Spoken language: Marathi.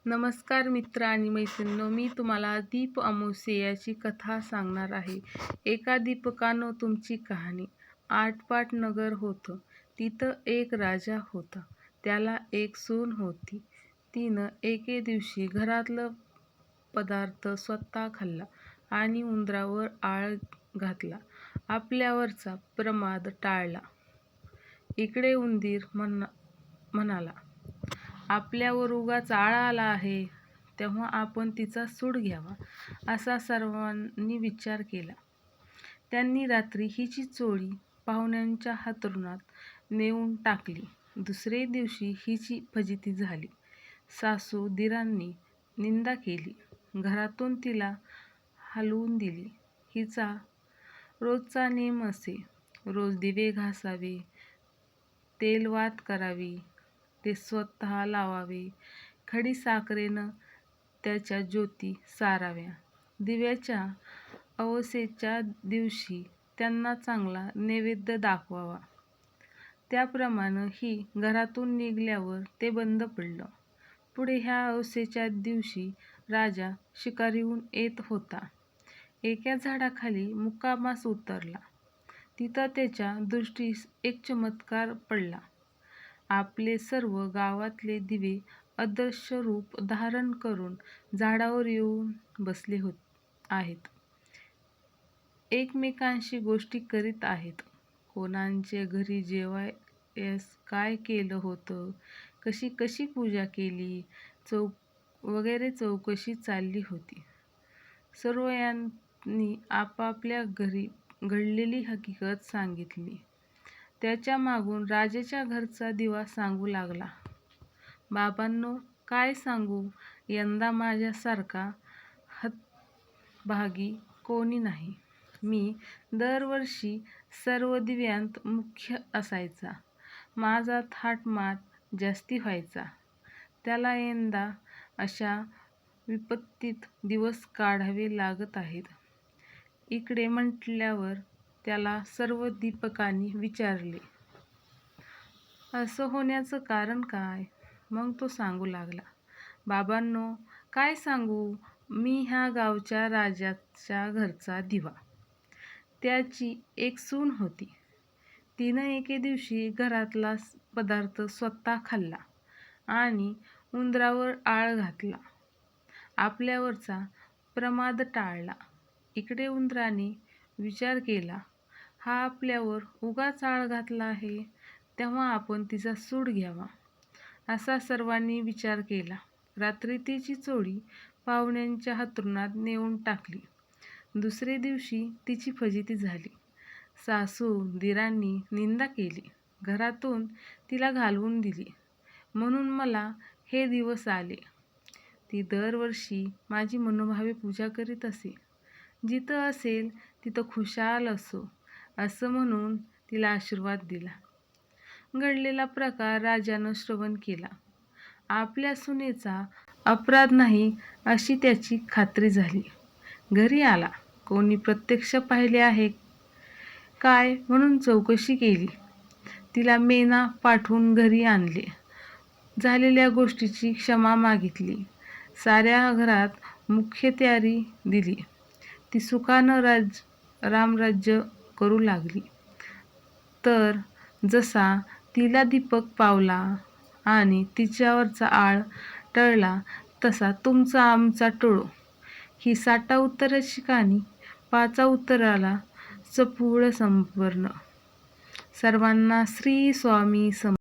नमस्कार मित्र आणि मैत्रिणींनो, मी तुम्हाला दीप अमावास्येची कथा सांगणार आहे. एका दीपकानं तुमची कहाणी. आटपाट नगर होतं. तिथं एक राजा होता. त्याला एक सून होती. तिनं एके दिवशी घरातलं पदार्थ स्वतः खाल्ला आणि उंदरावर आळ घातला. आपल्यावरचा प्रमाद टाळला. इकडे उंदीर म्हणाला, आपल्यावर उगाच आळा आला आहे, तेव्हा आपण तिचा सूड घ्यावा, असा सर्वांनी विचार केला. त्यांनी रात्री हिची चोळी पाहुण्यांच्या अंथरुणात नेऊन टाकली. दुसरे दिवशी हिची फजिती झाली. सासू दिरांनी निंदा केली. घरातून तिला हलवून दिली. हिचा रोजचा नेम असे: रोज दिवे घासावे, तेलवात करावी, ते स्वतः लावावे, खडीसाखरेनं त्याच्या ज्योती साराव्या. दिव्याच्या अमावास्येच्या दिवशी त्यांना चांगला नैवेद्य दाखवावा. त्याप्रमाणे ही घरातून निघाल्यावर ते बंद पडलं. पुढे ह्या अमावास्येच्या दिवशी राजा शिकारीहून येत होता. एका झाडाखाली मुक्कामास उतरला. तिथं त्याच्या दृष्टीस एक चमत्कार पडला. आपले सर्व गावातले दिवे अदृश्य रूप धारण करून झाडावर येऊन बसले आहेत. एकमेकांशी गोष्टी करीत आहेत. कोणाच्या घरी जेवायस काय केलं होतं, कशी कशी पूजा केली, वगैरे चौकशी चालली होती. सर्वांनी आपापल्या घरी घडलेली हकीकत सांगितली. त्याच्या मागून राजाच्या घरचा दिवा सांगू लागला, बाबांनो, काय सांगू, यंदा माझ्यासारखा हतभागी कोणी नाही. मी दरवर्षी सर्व दिव्यांत मुख्य असायचा. माझा थाटमाट जास्ती व्हायचा. त्याला यंदा अशा विपत्तीत दिवस काढावे लागत आहेत. इकडे म्हटल्यावर त्याला सर्व दीपकांनी विचारले, असं होण्याचं कारण काय? मग तो सांगू लागला, बाबांनो, काय सांगू, मी ह्या गावच्या राजाच्या घरचा दिवा. त्याची एक सून होती. तिनं एके दिवशी घरातला पदार्थ स्वतः खाल्ला आणि उंदरावर आळ घातला. आपल्यावरचा प्रमाद टाळला. इकडे उंदराने विचार केला, हा आपल्यावर उगाच आळ घातला आहे, तेव्हा आपण तिचा सूड घ्यावा, असा सर्वांनी विचार केला. रात्री तिची चोळी पाहुण्यांच्या अंथरुणात नेऊन टाकली. दुसरे दिवशी तिची फजिती झाली. सासू दिरांनी निंदा केली. घरातून तिला घालवून दिली. म्हणून मला हे दिवस आले. ती दरवर्षी माझी मनोभावे पूजा करीत असे. जिथं असेल तिथं खुशाल असो, असं म्हणून तिला आशीर्वाद दिला. घडलेला प्रकार राजानं श्रवण केला. आपल्या सुनेचा अपराध नाही अशी त्याची खात्री झाली. घरी आला. कोणी प्रत्यक्ष पाहिले आहे काय म्हणून चौकशी केली. तिला मेना पाठवून घरी आणले. झालेल्या गोष्टीची क्षमा मागितली. साऱ्या घरात मुख्यत्यारी दिली. ती सुखानं रामराज्य करू लागली. तर जसा तिला दीपक पावला आणि तिच्यावरचा आळ टळला, तसा तुमचा आमचा टळो. ही 60 उत्तराची कहाणी 5 उत्तराला चपळ संपन्न. सर्वांना श्री स्वामी समर्थ.